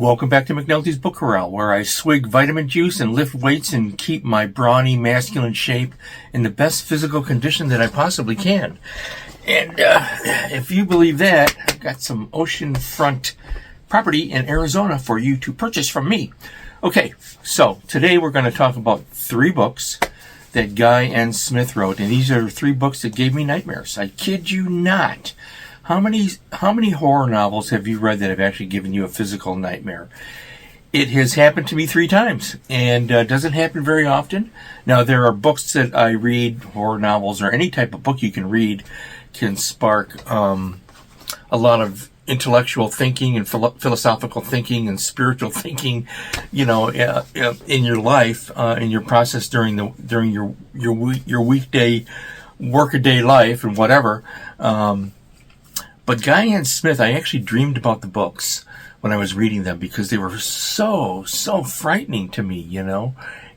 Welcome back to McNulty's Book Corral, where I swig vitamin juice and lift weights and keep my brawny, masculine shape in the best physical condition that I possibly can. And if you believe that, I've got some oceanfront property in Arizona for you to purchase from me. Okay, so today we're going to talk about 3 books that Guy N. Smith wrote, and these are 3 books that gave me nightmares. I kid you not. How many horror novels have you read that have actually given you a physical nightmare? It has happened to me 3 times, and doesn't happen very often. Now, there are books that I read, horror novels, or any type of book you can read, can spark a lot of intellectual thinking and philosophical thinking and spiritual thinking, in your life, in your process during your weekday, workaday life and whatever. But Guy N. Smith, I actually dreamed about the books when I was reading them because they were so frightening to me,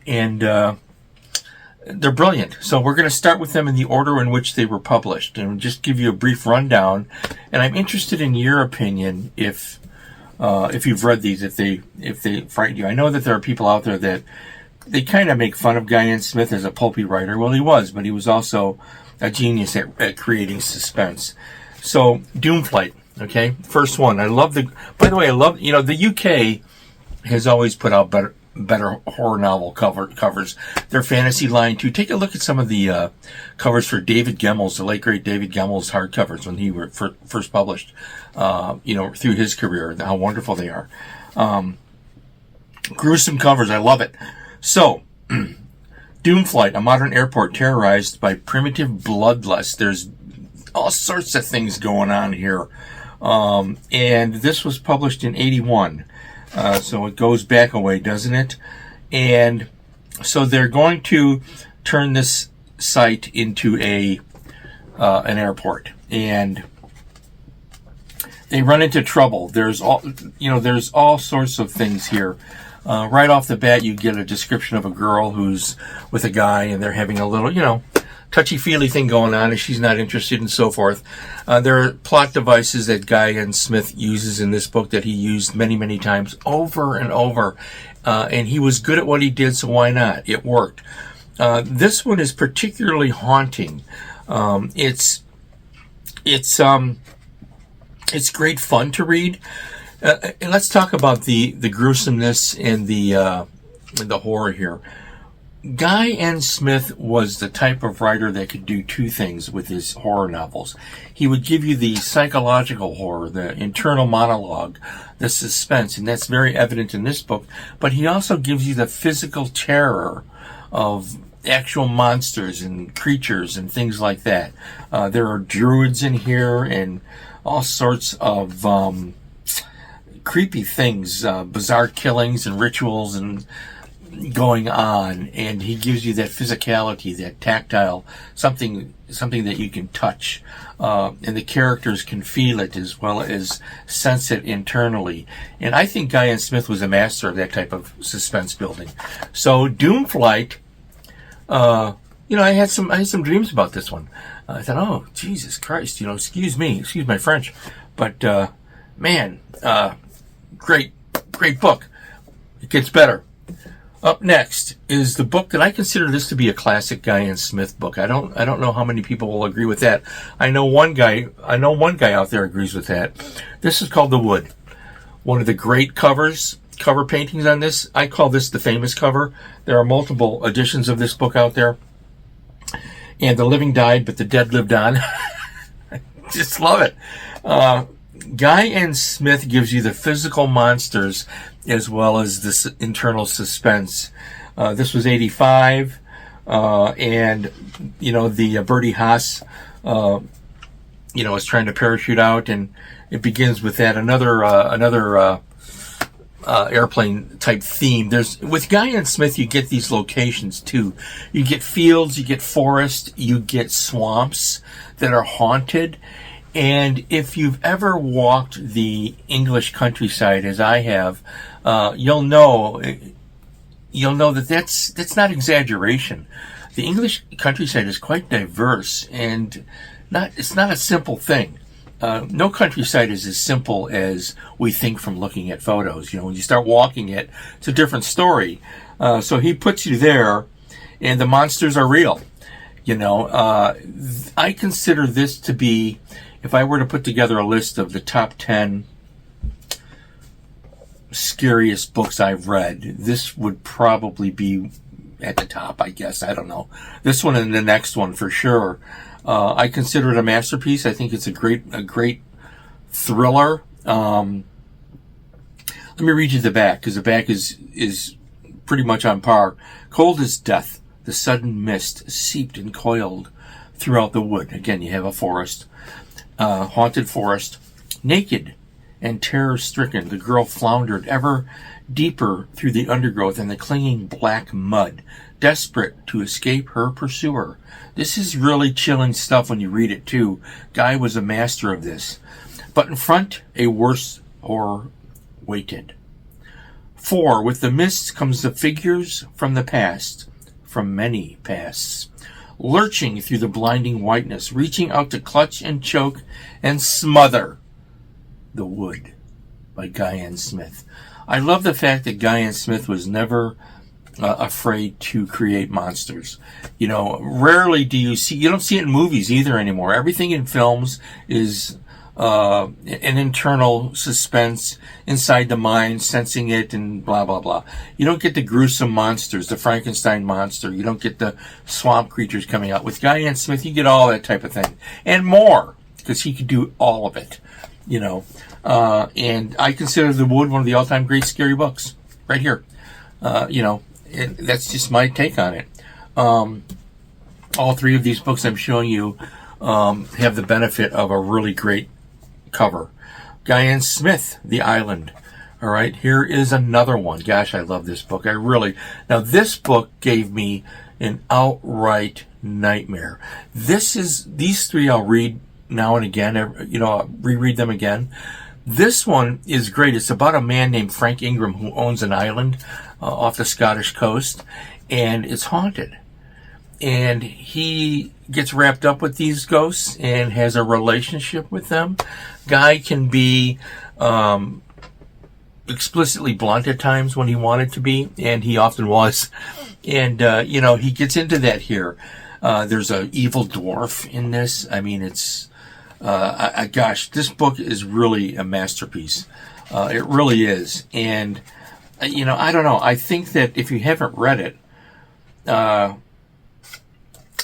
and they're brilliant. So we're going to start with them in the order in which they were published and just give you a brief rundown. And I'm interested in your opinion if you've read these, if they frighten you. I know that there are people out there that they kind of make fun of Guy N. Smith as a pulpy writer. Well, he was, but he was also a genius at creating suspense. So, Doomflight, okay? First one. By the way, I love, the UK has always put out better horror novel covers. Their fantasy line, too. Take a look at some of the covers for David Gemmell's, the late great David Gemmell's hardcovers when he were first published, through his career, how wonderful they are. Gruesome covers, I love it. So, Doomflight, a modern airport terrorized by primitive bloodlust. There's all sorts of things going on here. And this was published in 1981. So it goes back a way, doesn't it? And so they're going to turn this site into an airport. And they run into trouble. There's all sorts of things here. Right off the bat, you get a description of a girl who's with a guy, and they're having a little, touchy-feely thing going on, and she's not interested and so forth. There are plot devices that Guy N. Smith uses in this book that he used many times over and over. And he was good at what he did, so why not? It worked. This one is particularly haunting. It's great fun to read. And let's talk about the gruesomeness and the horror here. Guy N. Smith was the type of writer that could do 2 things with his horror novels. He would give you the psychological horror, the internal monologue, the suspense, and that's very evident in this book, but he also gives you the physical terror of actual monsters and creatures and things like that. There are druids in here and all sorts of creepy things, bizarre killings and rituals and going on, and he gives you that physicality, that tactile, something that you can touch, and the characters can feel it as well as sense it internally. And I think Guy N. Smith was a master of that type of suspense building. So Doomflight, I had some dreams about this one. I thought, oh Jesus Christ, excuse my French, but man, great book. It gets better. Up next is the book that I consider this to be a classic Guy N. Smith book. I don't know how many people will agree with that. I know one guy out there agrees with that. This is called The Wood. One of the great cover paintings on this. I call this the famous cover. There are multiple editions of this book out there. And the living died, but the dead lived on. I just love it. Guy N. Smith gives you the physical monsters as well as this internal suspense. This was 1985, and the Bertie Haas, is trying to parachute out, and it begins with that another airplane type theme. With Guy N. Smith, you get these locations too. You get fields, you get forest, you get swamps that are haunted. And if you've ever walked the English countryside, as I have, you'll know that that's not exaggeration. The English countryside is quite diverse, and it's not a simple thing. no countryside is as simple as we think from looking at photos. When you start walking it, it's a different story. So he puts you there, and the monsters are real. I consider this to be, if I were to put together a list of the top 10 scariest books I've read, this would probably be at the top, I guess. I don't know. This one and the next one for sure. I consider it a masterpiece. I think it's a great thriller. Let me read you the back, because the back is pretty much on par. Cold as death, the sudden mist seeped and coiled throughout the wood. Again, you have a forest, haunted forest. Naked and terror-stricken, the girl floundered ever deeper through the undergrowth and the clinging black mud, desperate to escape her pursuer. This is really chilling stuff when you read it, too. Guy was a master of this. But in front, a worse horror waited. For with the mist comes the figures from the past, from many pasts, lurching through the blinding whiteness, reaching out to clutch and choke and smother the wood, by Guy Smith. I love the fact that Guy Smith was never afraid to create monsters. Rarely do you don't see it in movies either anymore. Everything in films is an internal suspense inside the mind, sensing it and blah, blah, blah. You don't get the gruesome monsters, the Frankenstein monster. You don't get the swamp creatures coming out. With Guy Smith, you get all that type of thing. And more, because he could do all of it. And I consider The Wood one of the all-time great scary books. Right here. And that's just my take on it. All three of these books I'm showing you have the benefit of a really great cover. Guy Smith, The Island. All right, here is another one. Gosh, I love this book. Now this book gave me an outright nightmare. These three I'll read now and again, I'll reread them again. This one is great. It's about a man named Frank Ingram who owns an island off the Scottish coast, and it's haunted. And he gets wrapped up with these ghosts and has a relationship with them. Guy can be explicitly blunt at times when he wanted to be, and he often was. And, he gets into that here. There's an evil dwarf in this. I mean, it's... gosh, this book is really a masterpiece. It really is. And, I don't know. I think that if you haven't read it,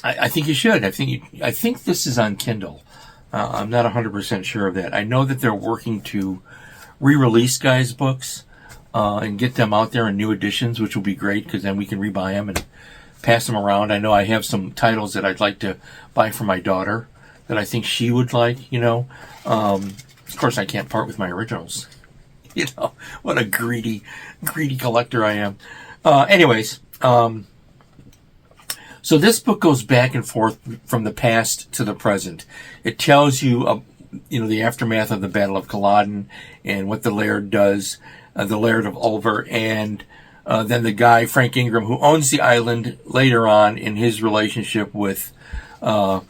I think you should. I think this is on Kindle. I'm not 100% sure of that. I know that they're working to re-release Guy's books, and get them out there in new editions, which will be great, because then we can rebuy them and pass them around. I know I have some titles that I'd like to buy for my daughter that I think she would like, Of course, I can't part with my originals. What a greedy collector I am. Anyways, so this book goes back and forth from the past to the present. It tells you, the aftermath of the Battle of Culloden and what the Laird does, the Laird of Ulver, and then the guy, Frank Ingram, who owns the island later on in his relationship with the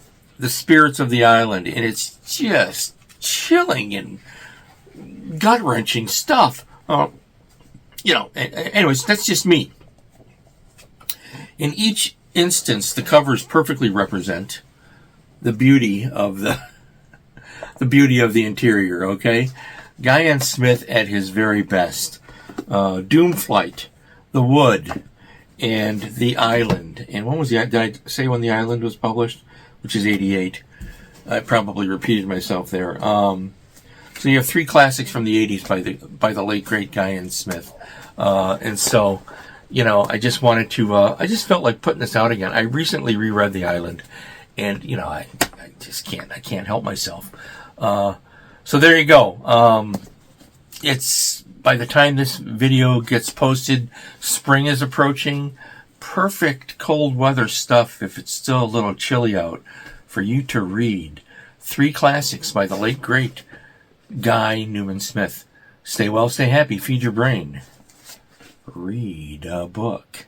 spirits of the island. And it's just chilling and gut-wrenching stuff. Anyways, that's just me. In each instance, the covers perfectly represent the beauty of the interior. Okay, Guy Smith at his very best. Doomflight, The Wood, and The Island. And when was did I say when The Island was published? Which is 88. I probably repeated myself there. So you have three classics from the 80s by the late great Guy Smith. And so, I just wanted to, I just felt like putting this out again. I recently reread The Island, and, I just can't help myself. So there you go. It's, by the time this video gets posted, spring is approaching. Perfect cold weather stuff if it's still a little chilly out for you to read. Three classics by the late great Guy Newman Smith. Stay well, stay happy, feed your brain. Read a book.